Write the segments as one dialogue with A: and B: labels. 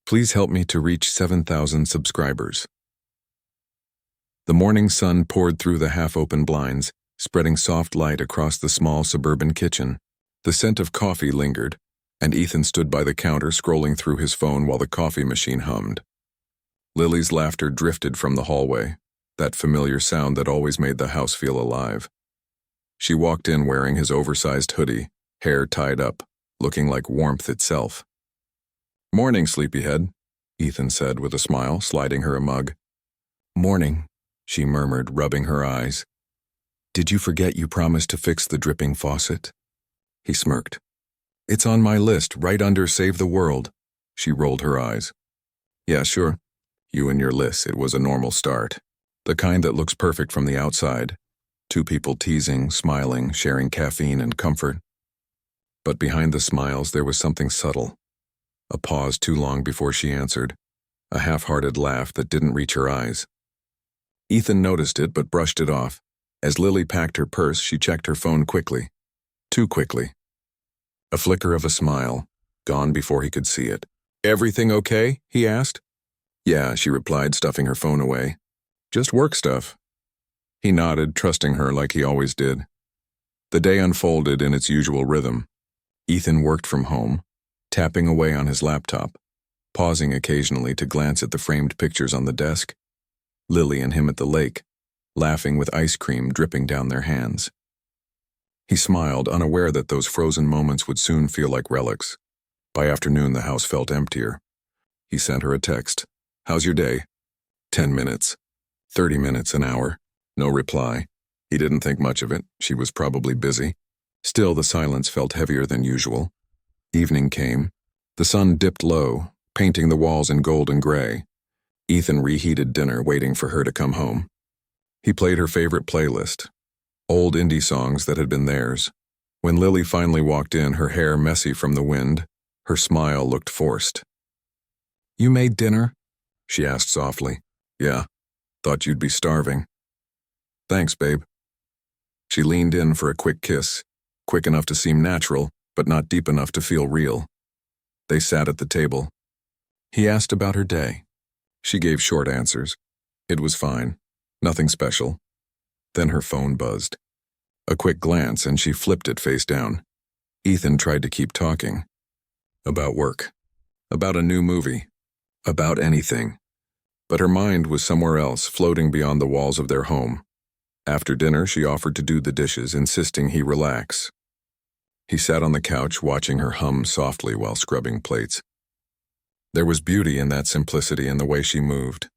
A: Please help me to reach 7,000 subscribers. The morning sun poured through the half-open blinds, spreading soft light across the small suburban kitchen. The scent of coffee lingered, and Ethan stood by the counter scrolling through his phone while the coffee machine hummed. Lily's laughter drifted from the hallway, that familiar sound that always made the house feel alive. She walked in wearing his oversized hoodie, hair tied up, looking like warmth itself. "Morning, sleepyhead," Ethan said with a smile, sliding her a mug. "Morning," she murmured, rubbing her eyes. "Did you forget you promised to fix the dripping faucet?" He smirked. "It's on my list, right under Save the World." She rolled her eyes. "Yeah, sure. You and your list, it was a normal start. The kind that looks perfect from the outside. Two people teasing, smiling, sharing caffeine and comfort. But behind the smiles there was something subtle. A pause too long before she answered. A half-hearted laugh that didn't reach her eyes. Ethan noticed it but brushed it off. As Lily packed her purse, she checked her phone quickly. Too quickly. A flicker of a smile, gone before he could see it. "Everything okay?" he asked. "Yeah," she replied, stuffing her phone away. "Just work stuff." He nodded, trusting her like he always did. The day unfolded in its usual rhythm. Ethan worked from home, tapping away on his laptop, pausing occasionally to glance at the framed pictures on the desk. Lily and him at the lake, laughing with ice cream dripping down their hands. He smiled, unaware that those frozen moments would soon feel like relics. By afternoon, the house felt emptier. He sent her a text. "How's your day?" 10 minutes. 30 minutes, an hour. No reply. He didn't think much of it. She was probably busy. Still, the silence felt heavier than usual. Evening came. The sun dipped low, painting the walls in gold and gray. Ethan reheated dinner, waiting for her to come home. He played her favorite playlist, old indie songs that had been theirs. When Lily finally walked in, her hair messy from the wind, her smile looked forced. "You made dinner?" she asked softly. "Yeah, thought you'd be starving." "Thanks, babe." She leaned in for a quick kiss, quick enough to seem natural, but not deep enough to feel real. They sat at the table. He asked about her day. She gave short answers. It was fine. Nothing special. Then her phone buzzed. A quick glance and she flipped it face down. Ethan tried to keep talking. About work. About a new movie. About anything. But her mind was somewhere else, floating beyond the walls of their home. After dinner, she offered to do the dishes, insisting he relax. He sat on the couch, watching her hum softly while scrubbing plates. There was beauty in that simplicity and the way she moved.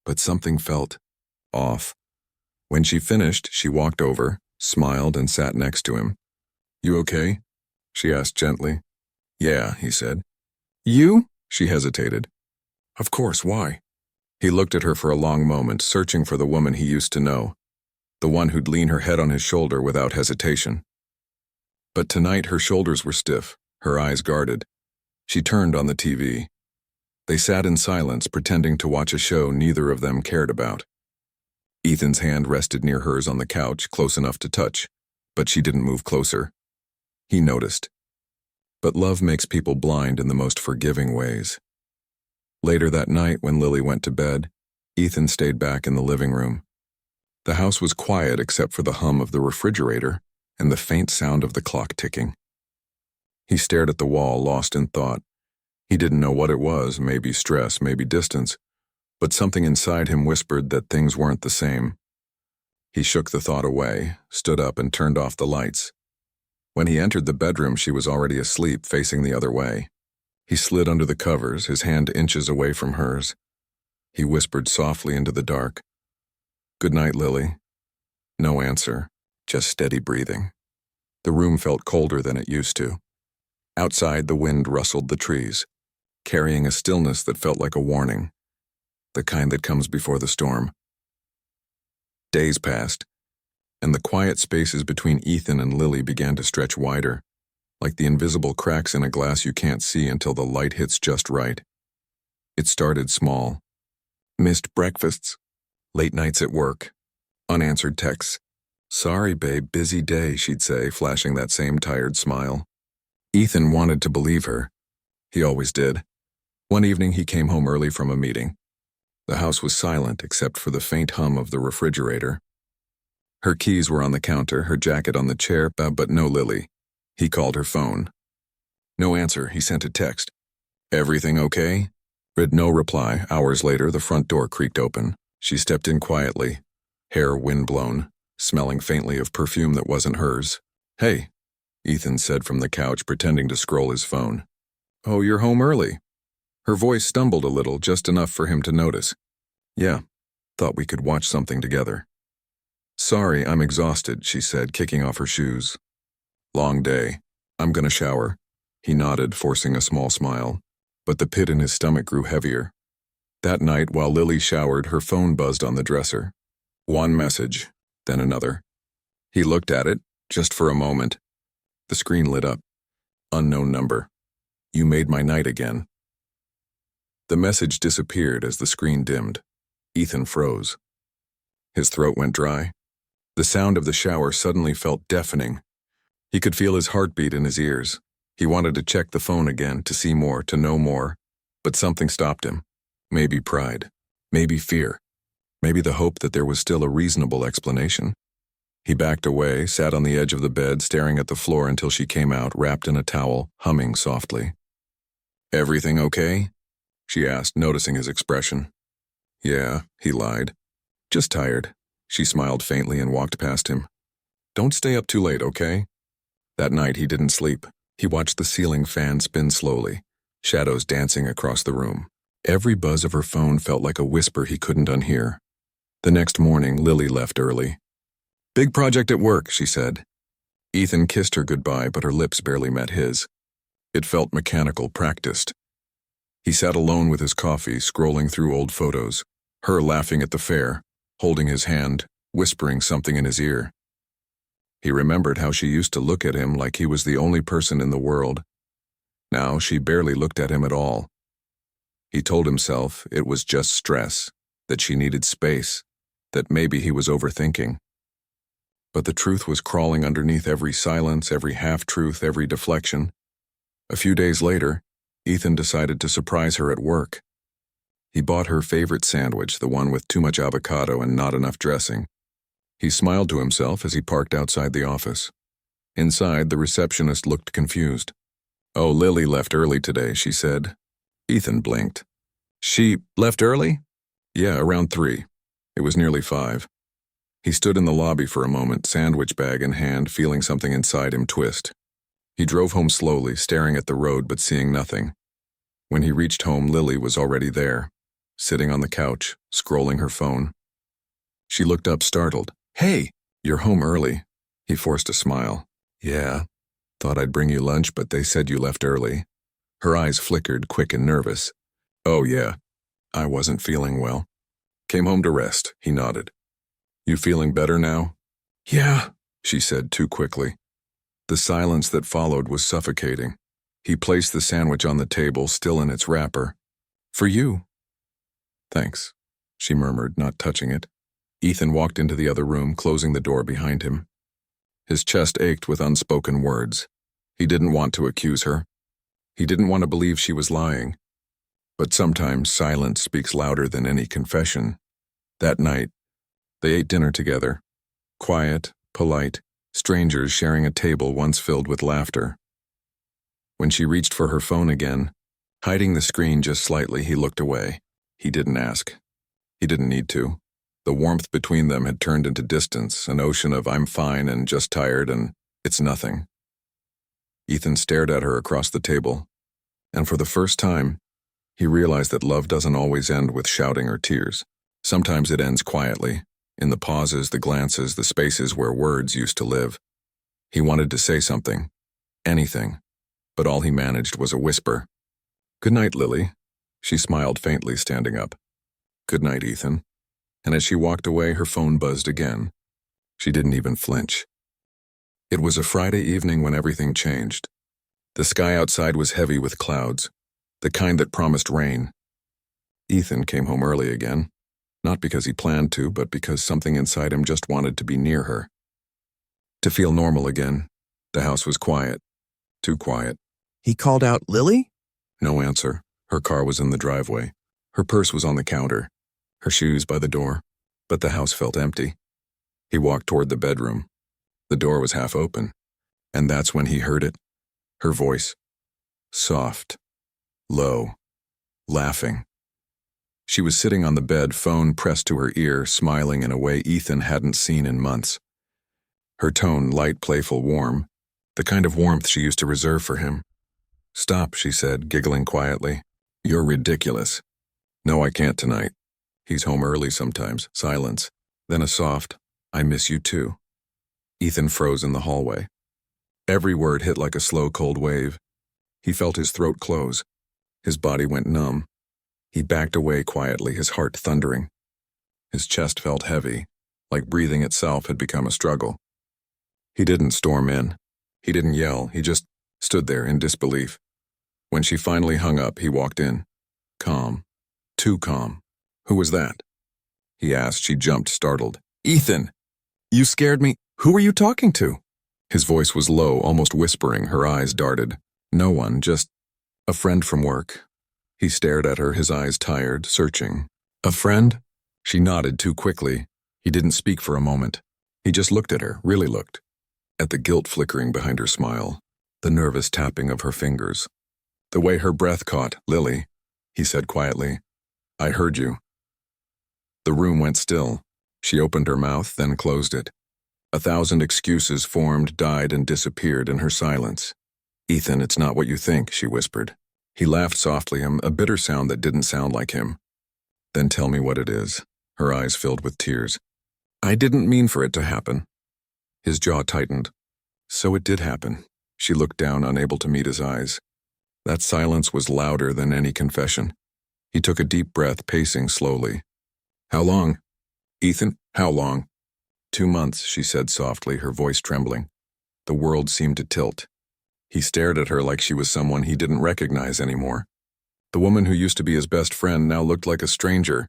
A: But something felt off. When she finished, she walked over, smiled, and sat next to him. "You okay?" she asked gently. "Yeah," he said. "You?" she hesitated. "Of course, why?" He looked at her for a long moment, searching for the woman he used to know, the one who'd lean her head on his shoulder without hesitation. But tonight her shoulders were stiff, her eyes guarded. She turned on the TV. They sat in silence, pretending to watch a show neither of them cared about. Ethan's hand rested near hers on the couch, close enough to touch, but she didn't move closer. He noticed. But love makes people blind in the most forgiving ways. Later that night, when Lily went to bed, Ethan stayed back in the living room. The house was quiet except for the hum of the refrigerator and the faint sound of the clock ticking. He stared at the wall, lost in thought. He didn't know what it was, maybe stress, maybe distance, but something inside him whispered that things weren't the same. He shook the thought away, stood up, and turned off the lights. When he entered the bedroom, she was already asleep, facing the other way. He slid under the covers, his hand inches away from hers. He whispered softly into the dark, "Good night, Lily." No answer, just steady breathing. The room felt colder than it used to. Outside, the wind rustled the trees, carrying a stillness that felt like a warning, the kind that comes before the storm. Days passed, and the quiet spaces between Ethan and Lily began to stretch wider, like the invisible cracks in a glass you can't see until the light hits just right. It started small. Missed breakfasts, late nights at work, unanswered texts. "Sorry, babe, busy day," she'd say, flashing that same tired smile. Ethan wanted to believe her. He always did. One evening he came home early from a meeting. The house was silent except for the faint hum of the refrigerator. Her keys were on the counter, her jacket on the chair, but no Lily. He called her phone. No answer. He sent a text. "Everything okay?" Read no reply. Hours later, the front door creaked open. She stepped in quietly, hair windblown, smelling faintly of perfume that wasn't hers. "Hey," Ethan said from the couch, pretending to scroll his phone. "Oh, you're home early." Her voice stumbled a little, just enough for him to notice. "Yeah, thought we could watch something together." "Sorry, I'm exhausted," she said, kicking off her shoes. "Long day. I'm gonna shower." He nodded, forcing a small smile, but the pit in his stomach grew heavier. That night, while Lily showered, her phone buzzed on the dresser. One message, then another. He looked at it, just for a moment. The screen lit up. Unknown number. "You made my night again." The message disappeared as the screen dimmed. Ethan froze. His throat went dry. The sound of the shower suddenly felt deafening. He could feel his heartbeat in his ears. He wanted to check the phone again, to see more, to know more, but something stopped him. Maybe pride, maybe fear, maybe the hope that there was still a reasonable explanation. He backed away, sat on the edge of the bed, staring at the floor until she came out, wrapped in a towel, humming softly. "Everything okay?" she asked, noticing his expression. "Yeah," he lied. "Just tired." She smiled faintly and walked past him. "Don't stay up too late, okay?" That night he didn't sleep. He watched the ceiling fan spin slowly, shadows dancing across the room. Every buzz of her phone felt like a whisper he couldn't unhear. The next morning, Lily left early. "Big project at work," she said. Ethan kissed her goodbye, but her lips barely met his. It felt mechanical, practiced. He sat alone with his coffee, scrolling through old photos, her laughing at the fair, holding his hand, whispering something in his ear. He remembered how she used to look at him like he was the only person in the world. Now she barely looked at him at all. He told himself it was just stress, that she needed space, that maybe he was overthinking. But the truth was crawling underneath every silence, every half-truth, every deflection. A few days later, Ethan decided to surprise her at work. He bought her favorite sandwich, the one with too much avocado and not enough dressing. He smiled to himself as he parked outside the office. Inside, the receptionist looked confused. "Oh, Lily left early today," she said. Ethan blinked. "She left early?" "Yeah, around 3. It was nearly 5. He stood in the lobby for a moment, sandwich bag in hand, feeling something inside him twist. He drove home slowly, staring at the road but seeing nothing. When he reached home, Lily was already there, sitting on the couch, scrolling her phone. She looked up, startled. "Hey, you're home early." He forced a smile. "Yeah, thought I'd bring you lunch, but they said you left early." Her eyes flickered, quick and nervous. "Oh yeah, I wasn't feeling well. Came home to rest," he nodded. "You feeling better now?" "Yeah," she said too quickly. The silence that followed was suffocating. He placed the sandwich on the table, still in its wrapper. "For you." "Thanks," she murmured, not touching it. Ethan walked into the other room, closing the door behind him. His chest ached with unspoken words. He didn't want to accuse her. He didn't want to believe she was lying. But sometimes silence speaks louder than any confession. That night, they ate dinner together. Quiet, polite, strangers sharing a table once filled with laughter. When she reached for her phone again, hiding the screen just slightly, he looked away. He didn't ask. He didn't need to. The warmth between them had turned into distance, an ocean of "I'm fine" and "just tired" and "it's nothing." Ethan stared at her across the table, and for the first time, he realized that love doesn't always end with shouting or tears. Sometimes it ends quietly, in the pauses, the glances, the spaces where words used to live. He wanted to say something, anything, but all he managed was a whisper. "Good night, Lily." She smiled faintly, standing up. "Good night, Ethan." And as she walked away, her phone buzzed again. She didn't even flinch. It was a Friday evening when everything changed. The sky outside was heavy with clouds, the kind that promised rain. Ethan came home early again, not because he planned to, but because something inside him just wanted to be near her. To feel normal again. The house was quiet. Too quiet.
B: He called out, "Lily?"
A: No answer. Her car was in the driveway. Her purse was on the counter. Her shoes by the door. But the house felt empty. He walked toward the bedroom. The door was half open. And that's when he heard it. Her voice. Soft. Low. Laughing. She was sitting on the bed, phone pressed to her ear, smiling in a way Ethan hadn't seen in months. Her tone light, playful, warm. The kind of warmth she used to reserve for him. Stop, she said, giggling quietly. You're ridiculous. No, I can't tonight. He's home early sometimes. Silence. Then a soft, I miss you too. Ethan froze in the hallway. Every word hit like a slow, cold wave. He felt his throat close. His body went numb. He backed away quietly, his heart thundering. His chest felt heavy, like breathing itself had become a struggle. He didn't storm in. He didn't yell. He just stood there in disbelief. When she finally hung up, he walked in. Calm. Too calm. Who was that? He asked. She jumped, startled. Ethan! You scared me. Who are you talking to? His voice was low, almost whispering. Her eyes darted. No one, just a friend from work. He stared at her, his eyes tired, searching. A friend? She nodded too quickly. He didn't speak for a moment. He just looked at her, really looked. At the guilt flickering behind her smile, the nervous tapping of her fingers. The way her breath caught. Lily, he said quietly. I heard you. The room went still. She opened her mouth, then closed it. 1,000 excuses formed, died, and disappeared in her silence. Ethan, it's not what you think, she whispered. He laughed softly, a bitter sound that didn't sound like him. Then tell me what it is. Her eyes filled with tears. I didn't mean for it to happen. His jaw tightened. So it did happen. She looked down, unable to meet his eyes. That silence was louder than any confession. He took a deep breath, pacing slowly. How long? Ethan, how long? 2 months, she said softly, her voice trembling. The world seemed to tilt. He stared at her like she was someone he didn't recognize anymore. The woman who used to be his best friend now looked like a stranger.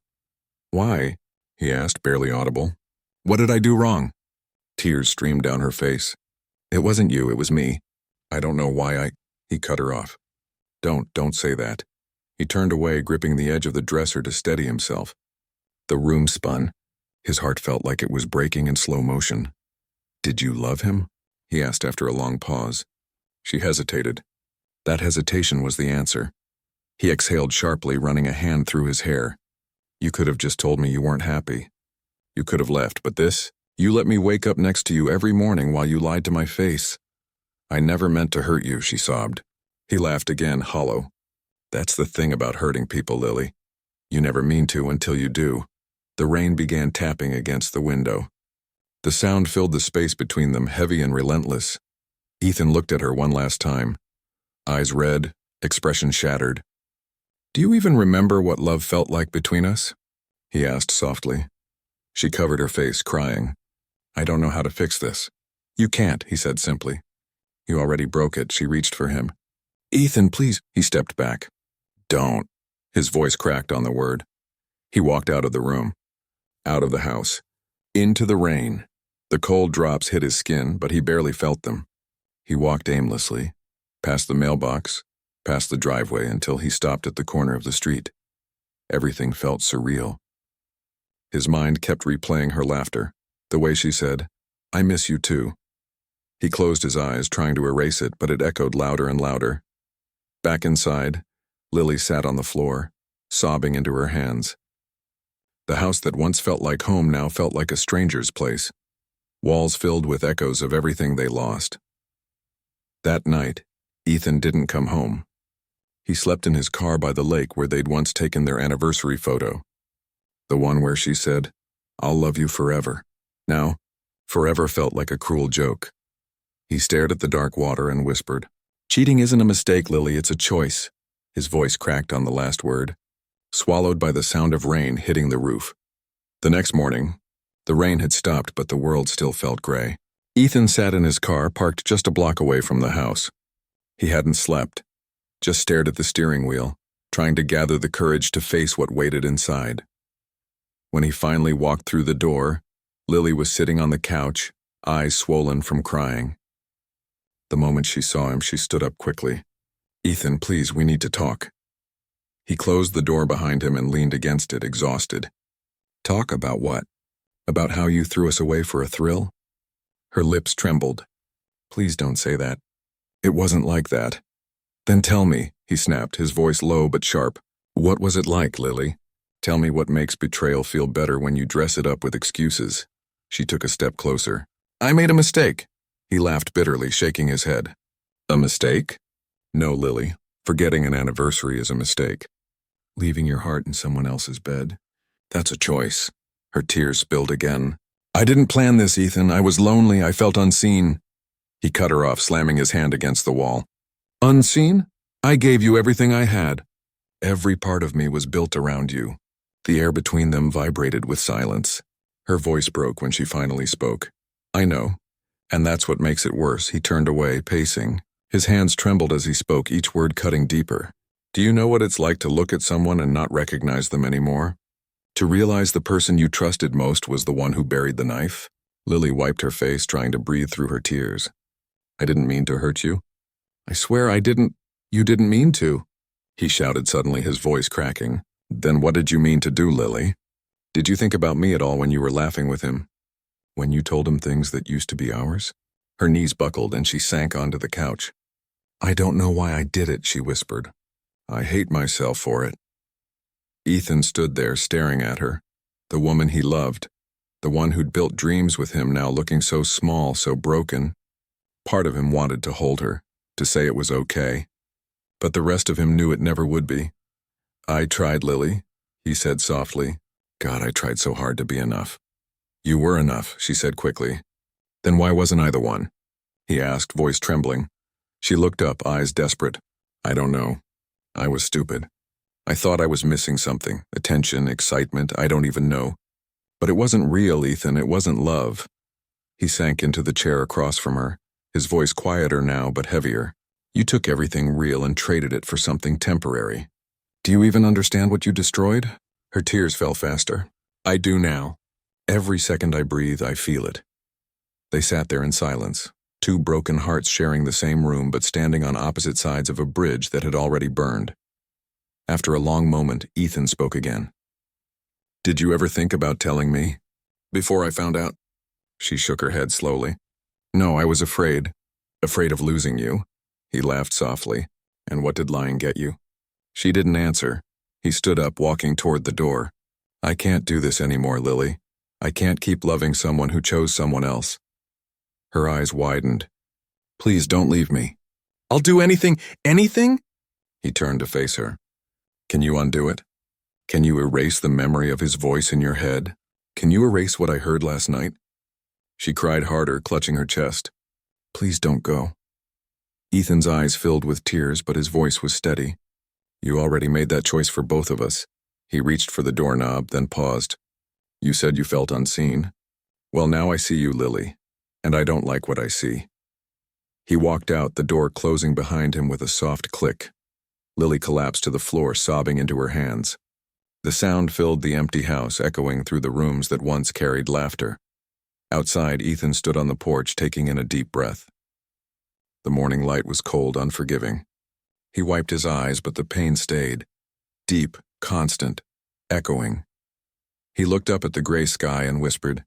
A: Why? He asked, barely audible. What did I do wrong? Tears streamed down her face. It wasn't you, it was me. I don't know why He cut her off. Don't say that. He turned away, gripping the edge of the dresser to steady himself. The room spun. His heart felt like it was breaking in slow motion. Did you love him? He asked after a long pause. She hesitated. That hesitation was the answer. He exhaled sharply, running a hand through his hair. You could have just told me you weren't happy. You could have left, but this? You let me wake up next to you every morning while you lied to my face. I never meant to hurt you, she sobbed. He laughed again, hollow. That's the thing about hurting people, Lily. You never mean to until you do. The rain began tapping against the window. The sound filled the space between them, heavy and relentless. Ethan looked at her one last time. Eyes red, expression shattered. Do you even remember what love felt like between us? He asked softly. She covered her face, crying. I don't know how to fix this. You can't, he said simply. You already broke it. She reached for him. Ethan, please. He stepped back. Don't. His voice cracked on the word. He walked out of the room. Out of the house. Into the rain. The cold drops hit his skin, but he barely felt them. He walked aimlessly, past the mailbox, past the driveway until he stopped at the corner of the street. Everything felt surreal. His mind kept replaying her laughter, the way she said, I miss you too. He closed his eyes, trying to erase it, but it echoed louder and louder. Back inside, Lily sat on the floor, sobbing into her hands. The house that once felt like home now felt like a stranger's place, walls filled with echoes of everything they lost. That night, Ethan didn't come home. He slept in his car by the lake where they'd once taken their anniversary photo. The one where she said, I'll love you forever. Now, forever felt like a cruel joke. He stared at the dark water and whispered, Cheating isn't a mistake, Lily, it's a choice. His voice cracked on the last word, swallowed by the sound of rain hitting the roof. The next morning, the rain had stopped, but the world still felt gray. Ethan sat in his car, parked just a block away from the house. He hadn't slept, just stared at the steering wheel, trying to gather the courage to face what waited inside. When he finally walked through the door, Lily was sitting on the couch, eyes swollen from crying. The moment she saw him, she stood up quickly. Ethan, please, we need to talk. He closed the door behind him and leaned against it, exhausted. Talk about what? About how you threw us away for a thrill? Her lips trembled. Please don't say that. It wasn't like that. Then tell me, he snapped, his voice low but sharp. What was it like, Lily? Tell me what makes betrayal feel better when you dress it up with excuses. She took a step closer. I made a mistake. He laughed bitterly, shaking his head. A mistake? No, Lily. Forgetting an anniversary is a mistake. Leaving your heart in someone else's bed? That's a choice. Her tears spilled again. I didn't plan this, Ethan. I was lonely. I felt unseen. He cut her off, slamming his hand against the wall. Unseen? I gave you everything I had. Every part of me was built around you. The air between them vibrated with silence. Her voice broke when she finally spoke. I know. And that's what makes it worse. He turned away, pacing. His hands trembled as he spoke, each word cutting deeper. Do you know what it's like to look at someone and not recognize them anymore? To realize the person you trusted most was the one who buried the knife? Lily wiped her face, trying to breathe through her tears. I didn't mean to hurt you. I swear I didn't. You didn't mean to. He shouted suddenly, his voice cracking. Then what did you mean to do, Lily? Did you think about me at all when you were laughing with him? When you told him things that used to be ours? Her knees buckled and she sank onto the couch. I don't know why I did it, she whispered. I hate myself for it. Ethan stood there staring at her, the woman he loved, the one who'd built dreams with him now looking so small, so broken. Part of him wanted to hold her, to say it was okay, but the rest of him knew it never would be. I tried, Lily, he said softly. God, I tried so hard to be enough. You were enough, she said quickly. Then why wasn't I the one? He asked, voice trembling. She looked up, eyes desperate. I don't know. I was stupid. I thought I was missing something, attention, excitement, I don't even know. But it wasn't real, Ethan, it wasn't love. He sank into the chair across from her, his voice quieter now but heavier. You took everything real and traded it for something temporary. Do you even understand what you destroyed? Her tears fell faster. I do now. Every second I breathe, I feel it. They sat there in silence, two broken hearts sharing the same room but standing on opposite sides of a bridge that had already burned. After a long moment, Ethan spoke again. Did you ever think about telling me? Before I found out? She shook her head slowly. No, I was afraid. Afraid of losing you. He laughed softly. And what did lying get you? She didn't answer. He stood up, walking toward the door. I can't do this anymore, Lily. I can't keep loving someone who chose someone else. Her eyes widened. Please don't leave me. I'll do anything. Anything? He turned to face her. Can you undo it? Can you erase the memory of his voice in your head? Can you erase what I heard last night? She cried harder, clutching her chest. Please don't go. Ethan's eyes filled with tears, but his voice was steady. You already made that choice for both of us. He reached for the doorknob, then paused. You said you felt unseen. Well, now I see you, Lily, and I don't like what I see. He walked out, the door closing behind him with a soft click. Lily collapsed to the floor, sobbing into her hands. The sound filled the empty house, echoing through the rooms that once carried laughter. Outside, Ethan stood on the porch, taking in a deep breath. The morning light was cold, unforgiving. He wiped his eyes, but the pain stayed. Deep, constant, echoing. He looked up at the gray sky and whispered,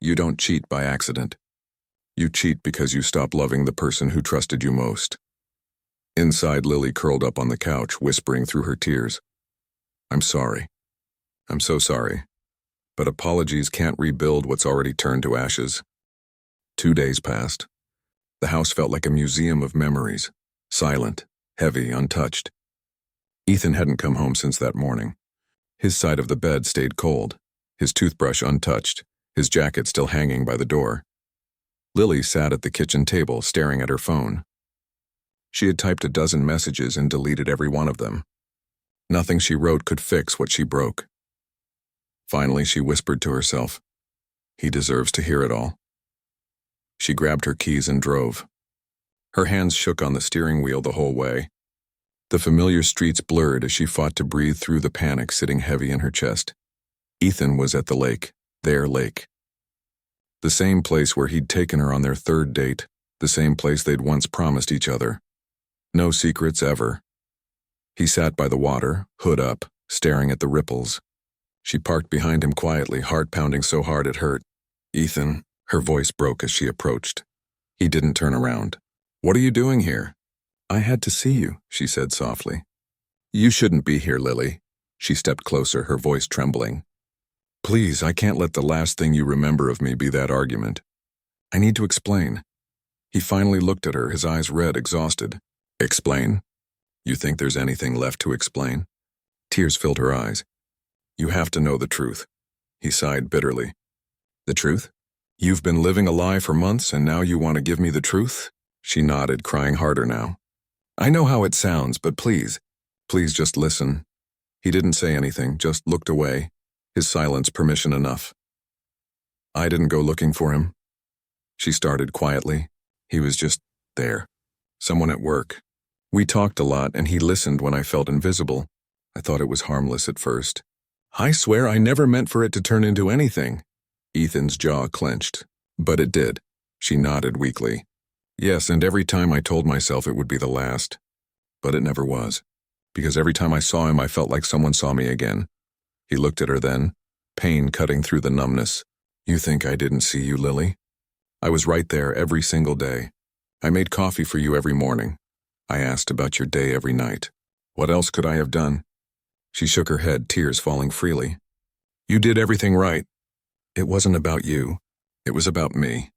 A: You don't cheat by accident. You cheat because you stop loving the person who trusted you most. Inside, Lily curled up on the couch, whispering through her tears. I'm sorry. I'm so sorry. But apologies can't rebuild what's already turned to ashes. 2 days passed. The house felt like a museum of memories, silent, heavy, untouched. Ethan hadn't come home since that morning. His side of the bed stayed cold, his toothbrush untouched, his jacket still hanging by the door. Lily sat at the kitchen table, staring at her phone. She had typed a dozen messages and deleted every one of them. Nothing she wrote could fix what she broke. Finally, she whispered to herself, He deserves to hear it all. She grabbed her keys and drove. Her hands shook on the steering wheel the whole way. The familiar streets blurred as she fought to breathe through the panic sitting heavy in her chest. Ethan was at the lake, their lake. The same place where he'd taken her on their third date, the same place they'd once promised each other. No secrets ever. He sat by the water, hood up, staring at the ripples. She parked behind him quietly, heart pounding so hard it hurt. "Ethan," her voice broke as she approached. He didn't turn around. "What are you doing here?" "I had to see you," she said softly. "You shouldn't be here, Lily." She stepped closer, her voice trembling. "Please, I can't let the last thing you remember of me be that argument. I need to explain." He finally looked at her, his eyes red, exhausted. "Explain? You think there's anything left to explain?" Tears filled her eyes. "You have to know the truth." He sighed bitterly. "The truth? You've been living a lie for months and now you want to give me the truth?" She nodded, crying harder now. "I know how it sounds, but please just listen." He didn't say anything, just looked away, his silence permission enough. "I didn't go looking for him," she started quietly. "He was just there. Someone at work. We talked a lot and he listened when I felt invisible. I thought it was harmless at first. I swear I never meant for it to turn into anything." Ethan's jaw clenched. "But it did." She nodded weakly. "Yes, and every time I told myself it would be the last. But it never was. Because every time I saw him I felt like someone saw me again." He looked at her then, pain cutting through the numbness. "You think I didn't see you, Lily? I was right there every single day. I made coffee for you every morning. I asked about your day every night. What else could I have done?" She shook her head, tears falling freely. "You did everything right. It wasn't about you. It was about me.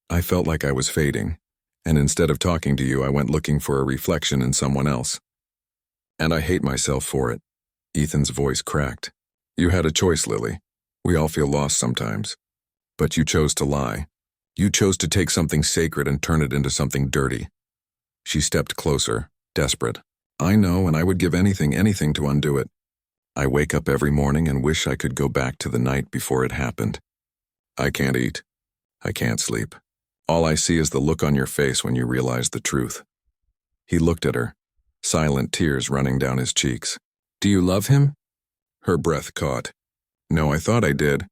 A: I felt like I was fading, and instead of talking to you, I went looking for a reflection in someone else. And I hate myself for it." Ethan's voice cracked. "You had a choice, Lily. We all feel lost sometimes. But you chose to lie. You chose to take something sacred and turn it into something dirty." She stepped closer, desperate. "I know, and I would give anything to undo it. I wake up every morning and wish I could go back to the night before it happened. I can't eat. I can't sleep. All I see is the look on your face when you realize the truth." He looked at her, silent tears running down his cheeks. "Do you love him?" Her breath caught. "No, I thought I did.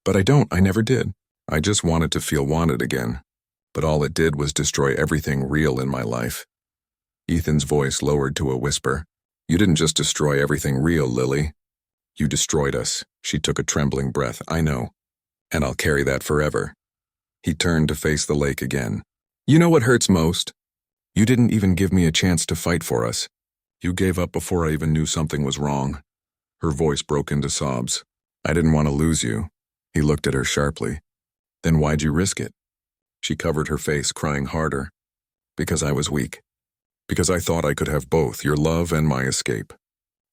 A: But I don't, I never did. I just wanted to feel wanted again. But all it did was destroy everything real in my life." Ethan's voice lowered to a whisper. "You didn't just destroy everything real, Lily. You destroyed us." She took a trembling breath. "I know. And I'll carry that forever." He turned to face the lake again. "You know what hurts most? You didn't even give me a chance to fight for us. You gave up before I even knew something was wrong." Her voice broke into sobs. "I didn't want to lose you." He looked at her sharply. "Then why'd you risk it?" She covered her face, crying harder. "Because I was weak. Because I thought I could have both, your love and my escape.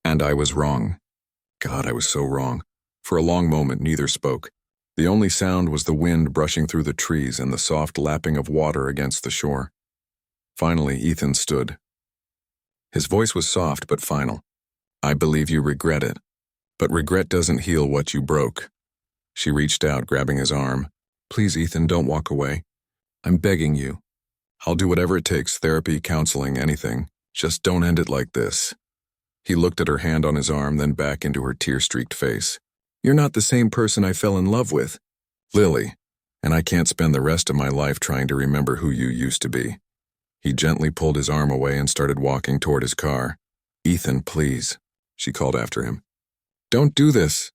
A: And I was wrong. God, I was so wrong." For a long moment, neither spoke. The only sound was the wind brushing through the trees and the soft lapping of water against the shore. Finally, Ethan stood. His voice was soft but final. "I believe you regret it. But regret doesn't heal what you broke." She reached out, grabbing his arm. "Please, Ethan, don't walk away. I'm begging you. I'll do whatever it takes, therapy, counseling, anything. Just don't end it like this." He looked at her hand on his arm, then back into her tear-streaked face. "You're not the same person I fell in love with, Lily, and I can't spend the rest of my life trying to remember who you used to be." He gently pulled his arm away and started walking toward his car. "Ethan, please," she called after him. "Don't do this."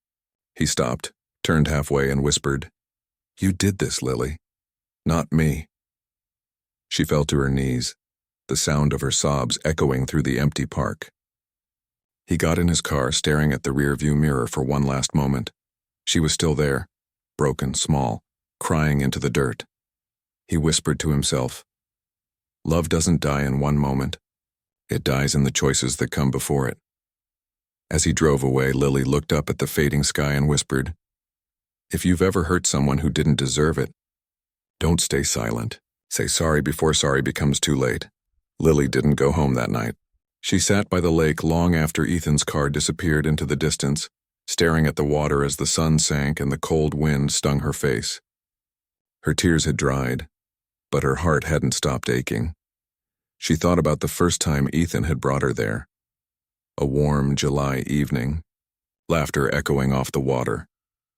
A: He stopped, turned halfway, and whispered, "You did this, Lily. Not me." She fell to her knees, the sound of her sobs echoing through the empty park. He got in his car, staring at the rearview mirror for one last moment. She was still there, broken, small, crying into the dirt. He whispered to himself, "Love doesn't die in one moment. It dies in the choices that come before it." As he drove away, Lily looked up at the fading sky and whispered, "If you've ever hurt someone who didn't deserve it, don't stay silent. Say sorry before sorry becomes too late." Lily didn't go home that night. She sat by the lake long after Ethan's car disappeared into the distance, staring at the water as the sun sank and the cold wind stung her face. Her tears had dried, but her heart hadn't stopped aching. She thought about the first time Ethan had brought her there. A warm July evening, laughter echoing off the water,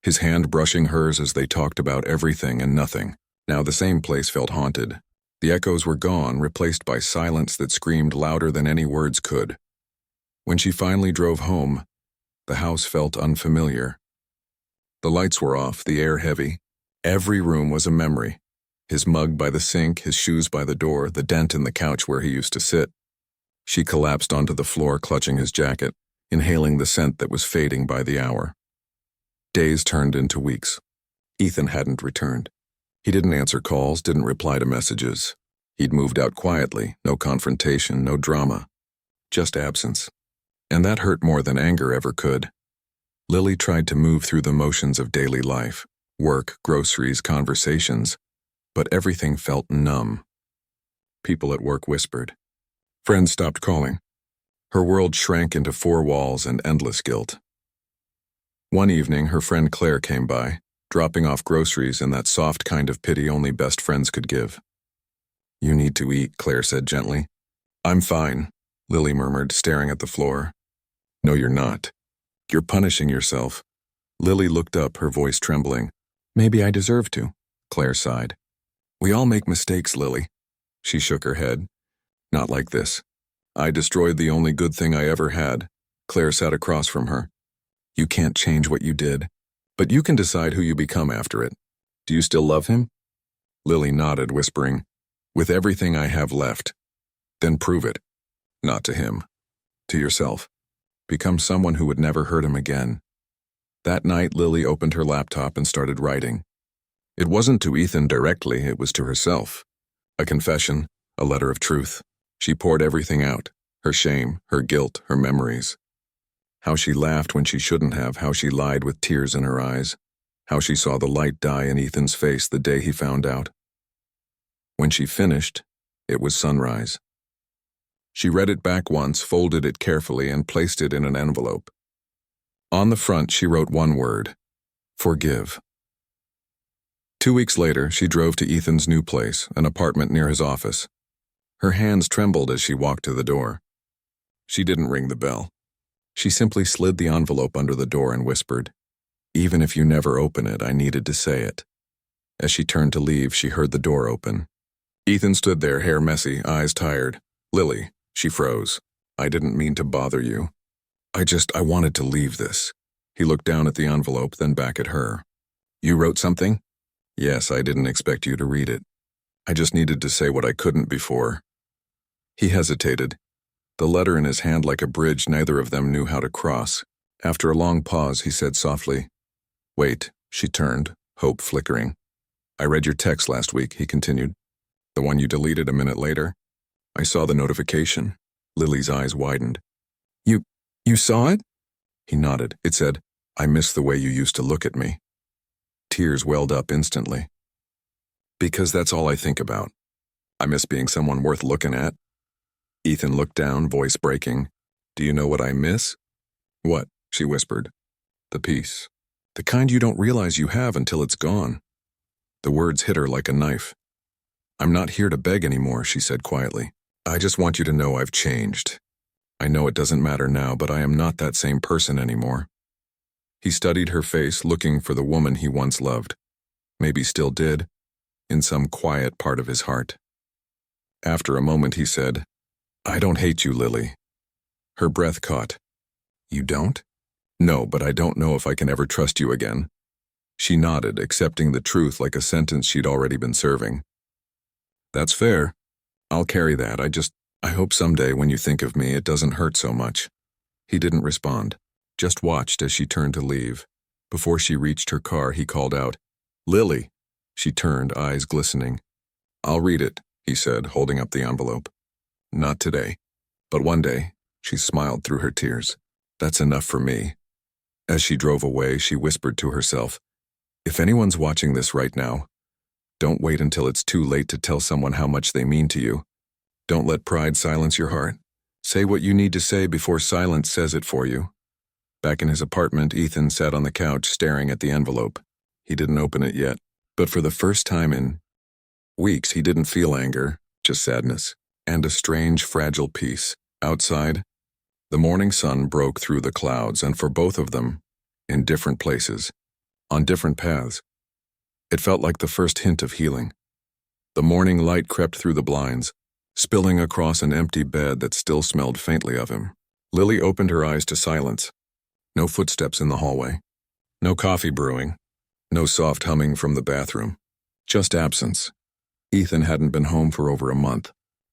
A: his hand brushing hers as they talked about everything and nothing. Now the same place felt haunted. The echoes were gone, replaced by silence that screamed louder than any words could. When she finally drove home, the house felt unfamiliar. The lights were off, the air heavy. Every room was a memory. His mug by the sink, his shoes by the door, the dent in the couch where he used to sit. She collapsed onto the floor, clutching his jacket, inhaling the scent that was fading by the hour. Days turned into weeks. Ethan hadn't returned. He didn't answer calls, didn't reply to messages. He'd moved out quietly, no confrontation, no drama, just absence. And that hurt more than anger ever could. Lily tried to move through the motions of daily life, work, groceries, conversations, but everything felt numb. People at work whispered. Friends stopped calling. Her world shrank into four walls and endless guilt. One evening, her friend Claire came by, dropping off groceries in that soft kind of pity only best friends could give. You need to eat, Claire said gently. I'm fine, Lily murmured, staring at the floor. No, you're not. You're punishing yourself. Lily looked up, her voice trembling. Maybe I deserve to, Claire sighed. We all make mistakes, Lily. She shook her head. Not like this. I destroyed the only good thing I ever had. Claire sat across from her. You can't change what you did, but you can decide who you become after it. Do you still love him? Lily nodded, whispering, with everything I have left. Then prove it. Not to him. To yourself. Become someone who would never hurt him again. That night, Lily opened her laptop and started writing. It wasn't to Ethan directly, it was to herself. A confession, a letter of truth. She poured everything out, her shame, her guilt, her memories. How she laughed when she shouldn't have, how she lied with tears in her eyes, how she saw the light die in Ethan's face the day he found out. When she finished, it was sunrise. She read it back once, folded it carefully, and placed it in an envelope. On the front, she wrote one word: forgive. 2 weeks later, she drove to Ethan's new place, an apartment near his office. Her hands trembled as she walked to the door. She didn't ring the bell. She simply slid the envelope under the door and whispered, even if you never open it, I needed to say it. As she turned to leave, she heard the door open. Ethan stood there, hair messy, eyes tired. Lily, she froze. I didn't mean to bother you. I wanted to leave this. He looked down at the envelope, then back at her. You wrote something? Yes, I didn't expect you to read it. I just needed to say what I couldn't before. He hesitated, the letter in his hand like a bridge neither of them knew how to cross. After a long pause, he said softly, Wait, she turned, hope flickering. I read your text last week, he continued. The one you deleted a minute later? I saw the notification. Lily's eyes widened. You saw it? He nodded. It said, I miss the way you used to look at me. Tears welled up instantly. Because that's all I think about. I miss being someone worth looking at. Ethan looked down, voice breaking. Do you know what I miss? What? She whispered. The peace. The kind you don't realize you have until it's gone. The words hit her like a knife. I'm not here to beg anymore, she said quietly. I just want you to know I've changed. I know it doesn't matter now, but I am not that same person anymore. He studied her face, looking for the woman he once loved. Maybe still did, in some quiet part of his heart. After a moment, he said, I don't hate you, Lily. Her breath caught. You don't? No, but I don't know if I can ever trust you again. She nodded, accepting the truth like a sentence she'd already been serving. That's fair. I'll carry that. I hope someday when you think of me, it doesn't hurt so much. He didn't respond, just watched as she turned to leave. Before she reached her car, he called out, Lily. She turned, eyes glistening. I'll read it, he said, holding up the envelope. Not today, but one day. She smiled through her tears. That's enough for me. As she drove away, she whispered to herself, if anyone's watching this right now, don't wait until it's too late to tell someone how much they mean to you. Don't let pride silence your heart. Say what you need to say before silence says it for you. Back in his apartment, Ethan sat on the couch staring at the envelope. He didn't open it yet, but for the first time in weeks, he didn't feel anger, just sadness, and a strange, fragile peace. Outside, the morning sun broke through the clouds, and for both of them, in different places, on different paths, it felt like the first hint of healing. The morning light crept through the blinds, spilling across an empty bed that still smelled faintly of him. Lily opened her eyes to silence. No footsteps in the hallway. No coffee brewing. No soft humming from the bathroom. Just absence. Ethan hadn't been home for over a month.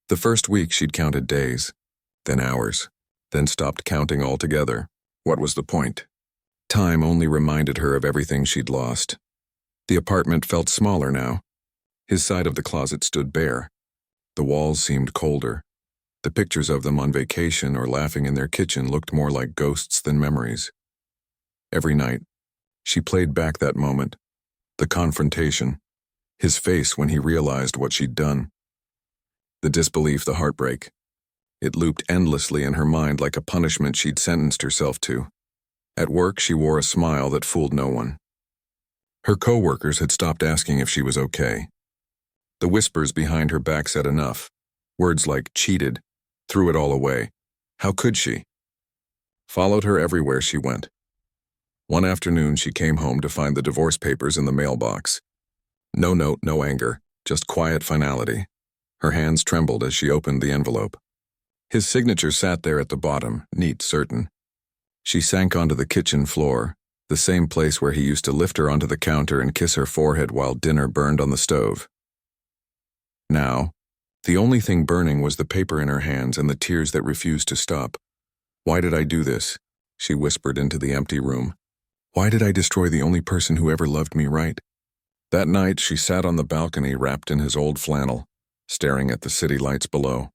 A: The first week she'd counted days, then hours, then stopped counting altogether. What was the point? Time only reminded her of everything she'd lost. The apartment felt smaller now. His side of the closet stood bare. The walls seemed colder. The pictures of them on vacation or laughing in their kitchen looked more like ghosts than memories. Every night, she played back that moment, the confrontation, his face when he realized what she'd done. The disbelief, the heartbreak. It looped endlessly in her mind like a punishment she'd sentenced herself to. At work, she wore a smile that fooled no one. Her co-workers had stopped asking if she was okay. The whispers behind her back said enough. Words like cheated, threw it all away. How could she? Followed her everywhere she went. One afternoon, she came home to find the divorce papers in the mailbox. No note, no anger, just quiet finality. Her hands trembled as she opened the envelope. His signature sat there at the bottom, neat, certain. She sank onto the kitchen floor, the same place where he used to lift her onto the counter and kiss her forehead while dinner burned on the stove. Now, the only thing burning was the paper in her hands and the tears that refused to stop. Why did I do this? She whispered into the empty room. Why did I destroy the only person who ever loved me right? That night, she sat on the balcony wrapped in his old flannel, staring at the city lights below.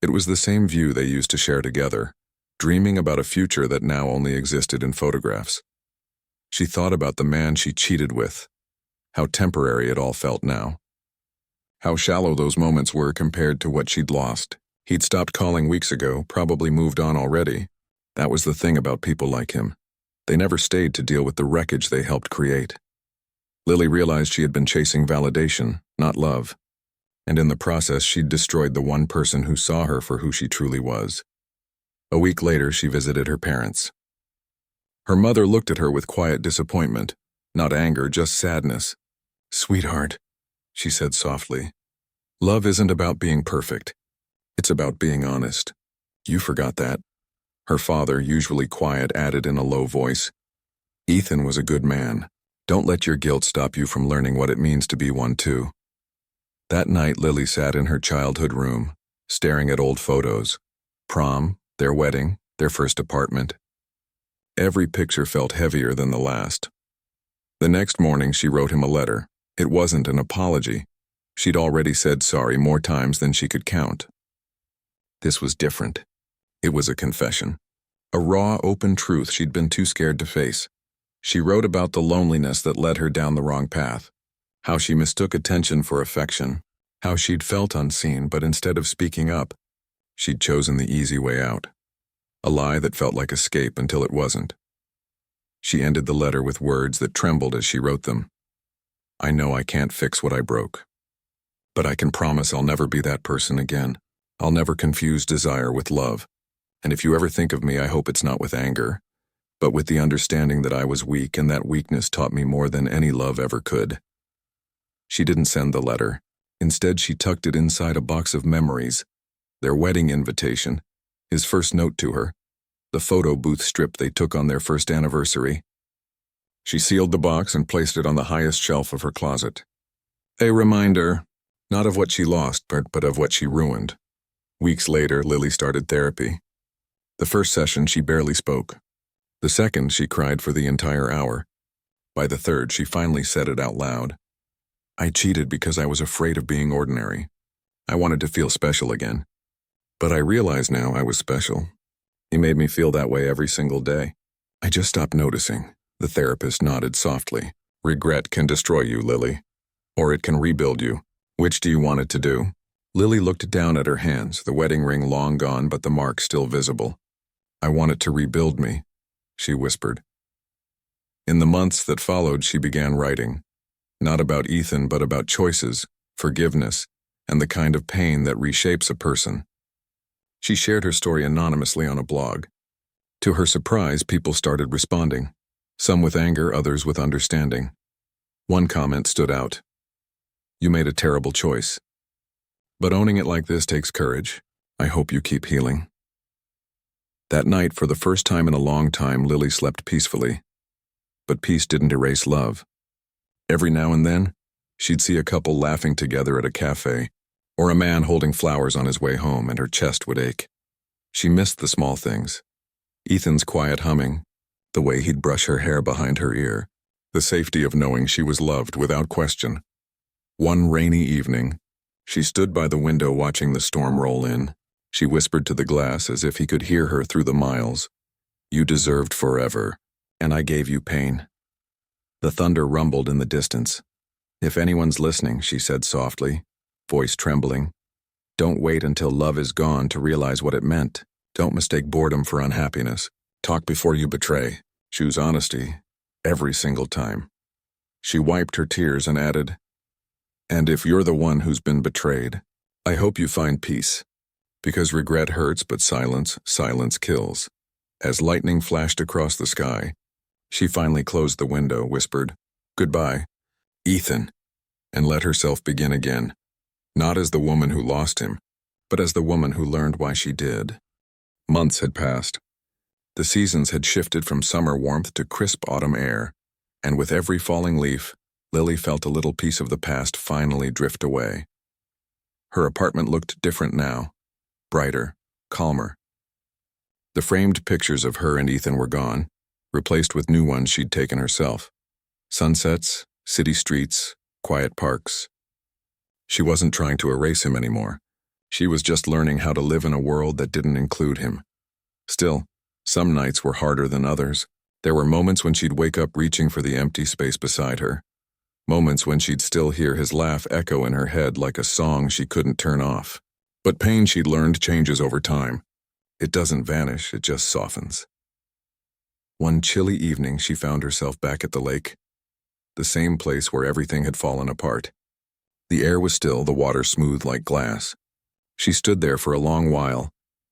A: It was the same view they used to share together, dreaming about a future that now only existed in photographs. She thought about the man she cheated with, how temporary it all felt now. How shallow those moments were compared to what she'd lost. He'd stopped calling weeks ago, probably moved on already. That was the thing about people like him. They never stayed to deal with the wreckage they helped create. Lily realized she had been chasing validation, not love. And in the process, she'd destroyed the one person who saw her for who she truly was. A week later, she visited her parents. Her mother looked at her with quiet disappointment, not anger, just sadness. "Sweetheart," she said softly, "love isn't about being perfect. It's about being honest. You forgot that." Her father, usually quiet, added in a low voice, "Ethan was a good man. Don't let your guilt stop you from learning what it means to be one too." That night, Lily sat in her childhood room, staring at old photos. Prom, their wedding, their first apartment. Every picture felt heavier than the last. The next morning, she wrote him a letter. It wasn't an apology. She'd already said sorry more times than she could count. This was different. It was a confession. A raw, open truth she'd been too scared to face. She wrote about the loneliness that led her down the wrong path. How she mistook attention for affection. How she'd felt unseen, but instead of speaking up, she'd chosen the easy way out. A lie that felt like escape until it wasn't. She ended the letter with words that trembled as she wrote them. "I know I can't fix what I broke. But I can promise I'll never be that person again. I'll never confuse desire with love. And if you ever think of me, I hope it's not with anger, but with the understanding that I was weak and that weakness taught me more than any love ever could." She didn't send the letter. Instead, she tucked it inside a box of memories. Their wedding invitation, his first note to her, the photo booth strip they took on their first anniversary. She sealed the box and placed it on the highest shelf of her closet. A reminder, not of what she lost, but of what she ruined. Weeks later, Lily started therapy. The first session, she barely spoke. The second, she cried for the entire hour. By the third, she finally said it out loud. "I cheated because I was afraid of being ordinary. I wanted to feel special again. But I realize now I was special. He made me feel that way every single day. I just stopped noticing." The therapist nodded softly. "Regret can destroy you, Lily. Or it can rebuild you. Which do you want it to do?" Lily looked down at her hands, the wedding ring long gone but the mark still visible. "I want it to rebuild me," she whispered. In the months that followed, she began writing. Not about Ethan, but about choices, forgiveness, and the kind of pain that reshapes a person. She shared her story anonymously on a blog. To her surprise, people started responding. Some with anger, others with understanding. One comment stood out. "You made a terrible choice. But owning it like this takes courage. I hope you keep healing." That night, for the first time in a long time, Lily slept peacefully. But peace didn't erase love. Every now and then, she'd see a couple laughing together at a cafe, or a man holding flowers on his way home, and her chest would ache. She missed the small things. Ethan's quiet humming, the way he'd brush her hair behind her ear, the safety of knowing she was loved without question. One rainy evening, she stood by the window watching the storm roll in. She whispered to the glass as if he could hear her through the miles, "You deserved forever, and I gave you pain." The thunder rumbled in the distance. "If anyone's listening," she said softly, voice trembling, "don't wait until love is gone to realize what it meant. Don't mistake boredom for unhappiness. Talk before you betray. Choose honesty, every single time." She wiped her tears and added, "And if you're the one who's been betrayed, I hope you find peace. Because regret hurts, but silence kills." As lightning flashed across the sky, she finally closed the window, whispered, "Goodbye, Ethan," and let herself begin again, not as the woman who lost him, but as the woman who learned why she did. Months had passed. The seasons had shifted from summer warmth to crisp autumn air, and with every falling leaf, Lily felt a little piece of the past finally drift away. Her apartment looked different now, brighter, calmer. The framed pictures of her and Ethan were gone, replaced with new ones she'd taken herself. Sunsets, city streets, quiet parks. She wasn't trying to erase him anymore. She was just learning how to live in a world that didn't include him. Still, some nights were harder than others. There were moments when she'd wake up reaching for the empty space beside her. Moments when she'd still hear his laugh echo in her head like a song she couldn't turn off. But pain, she'd learned, changes over time. It doesn't vanish, it just softens. One chilly evening, she found herself back at the lake, the same place where everything had fallen apart. The air was still, the water smooth like glass. She stood there for a long while,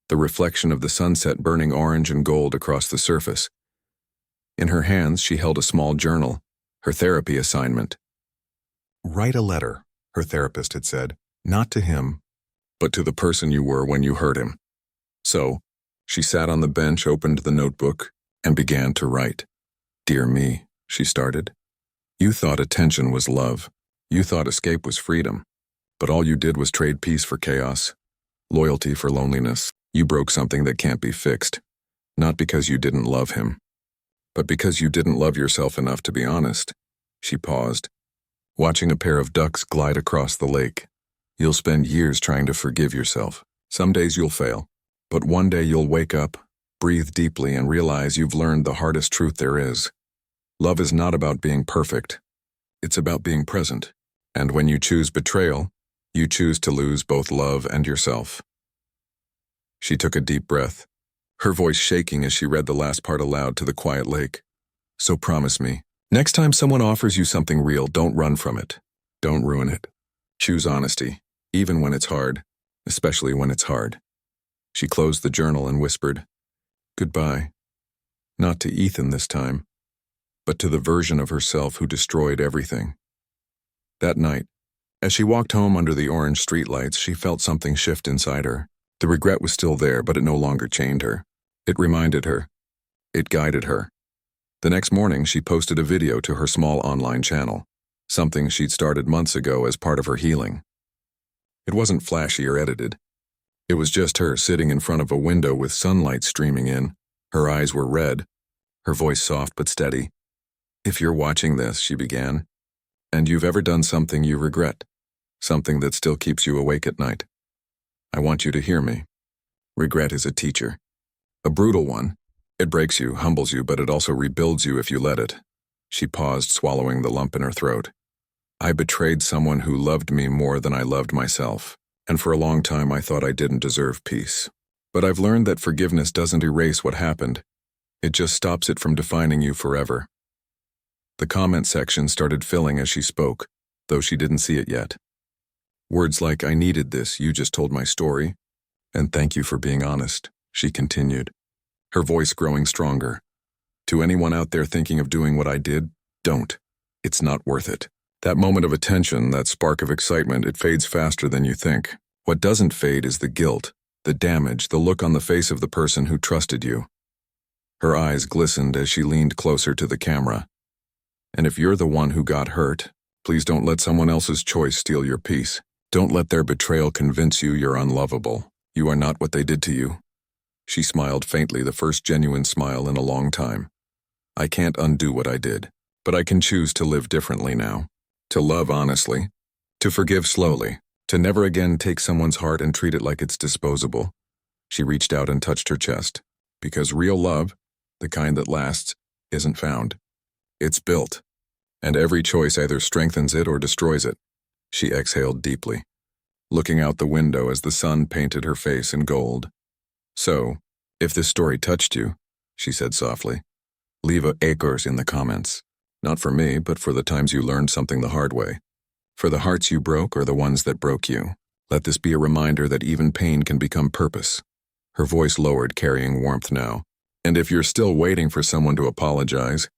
A: the reflection of the sunset burning orange and gold across the surface. In her hands, she held a small journal, her therapy assignment. "Write a letter," her therapist had said, "not to him, but to the person you were when you hurt him." So, she sat on the bench, opened the notebook, and began to write. "Dear me," she started. "You thought attention was love. You thought escape was freedom. But all you did was trade peace for chaos, loyalty for loneliness. You broke something that can't be fixed, not because you didn't love him, but because you didn't love yourself enough to be honest." She paused, watching a pair of ducks glide across the lake. You'll spend years trying to forgive yourself. Some days you'll fail, but one day you'll wake up, breathe deeply, and realize you've learned the hardest truth there is. Love is not about being perfect. It's about being present. And when you choose betrayal, you choose to lose both love and yourself. She took a deep breath, her voice shaking as she read the last part aloud to the quiet lake. "So promise me, next time someone offers you something real, don't run from it. Don't ruin it. Choose honesty, even when it's hard, especially when it's hard." She closed the journal and whispered, "Goodbye." Not to Ethan this time, but to the version of herself who destroyed everything. That night, as she walked home under the orange streetlights, she felt something shift inside her. The regret was still there, but it no longer chained her. It reminded her. It guided her. The next morning, she posted a video to her small online channel, something she'd started months ago as part of her healing. It wasn't flashy or edited. It was just her sitting in front of a window with sunlight streaming in. Her eyes were red, her voice soft but steady. "If you're watching this," she began, "and you've ever done something you regret, something that still keeps you awake at night, I want you to hear me. Regret is a teacher. A brutal one. It breaks you, humbles you, but it also rebuilds you if you let it." She paused, swallowing the lump in her throat. "I betrayed someone who loved me more than I loved myself, and for a long time I thought I didn't deserve peace. But I've learned that forgiveness doesn't erase what happened. It just stops it from defining you forever." The comment section started filling as she spoke, though she didn't see it yet. Words like, "I needed this, you just told my story," and "thank you for being honest," she continued, her voice growing stronger. "To anyone out there thinking of doing what I did, don't. It's not worth it. That moment of attention, that spark of excitement, it fades faster than you think. What doesn't fade is the guilt, The damage, the look on the face of the person who trusted you. Her eyes glistened as she leaned closer to the camera. And if you're the one who got hurt, please don't let someone else's choice steal your peace. Don't let their betrayal convince you you're unlovable. You are not what they did to you. She smiled faintly, the first genuine smile in a long time. I can't undo what I did, but I can choose to live differently now. To love honestly. To forgive slowly. To never again take someone's heart and treat it like it's disposable. She reached out and touched her chest. Because real love, the kind that lasts, isn't found. It's built. And every choice either strengthens it or destroys it. She exhaled deeply, looking out the window as the sun painted her face in gold. So, if this story touched you, she said softly, leave a acres in the comments. Not for me, but for the times you learned something the hard way. For the hearts you broke or the ones that broke you. Let this be a reminder that even pain can become purpose. Her voice lowered, carrying warmth now. And if you're still waiting for someone to apologize,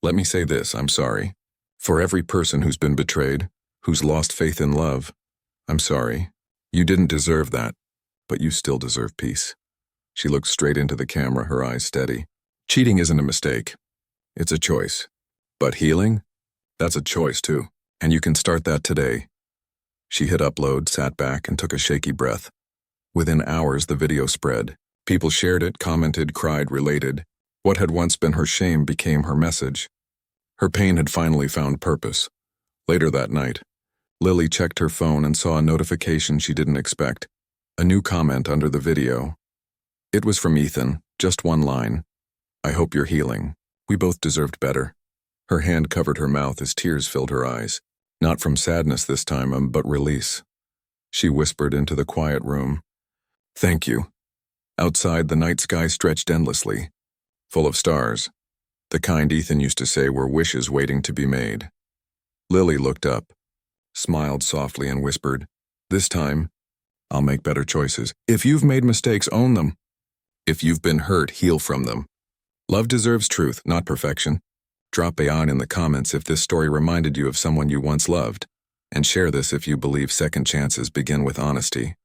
A: let me say this, I'm sorry. For every person who's been betrayed, who's lost faith in love, I'm sorry. You didn't deserve that, but you still deserve peace. She looked straight into the camera, her eyes steady. Cheating isn't a mistake. It's a choice. But healing? That's a choice too. And you can start that today. She hit upload, sat back, and took a shaky breath. Within hours, the video spread. People shared it, commented, cried, related. What had once been her shame became her message. Her pain had finally found purpose. Later that night, Lily checked her phone and saw a notification she didn't expect. A new comment under the video. It was from Ethan, just one line. I hope you're healing. We both deserved better. Her hand covered her mouth as tears filled her eyes. Not from sadness this time, but release. She whispered into the quiet room. Thank you. Outside, the night sky stretched endlessly, full of stars. The kind Ethan used to say were wishes waiting to be made. Lily looked up, smiled softly and whispered, this time, I'll make better choices. If you've made mistakes, own them. If you've been hurt, heal from them. Love deserves truth, not perfection. Drop "Ayon" in the comments if this story reminded you of someone you once loved, and share this if you believe second chances begin with honesty.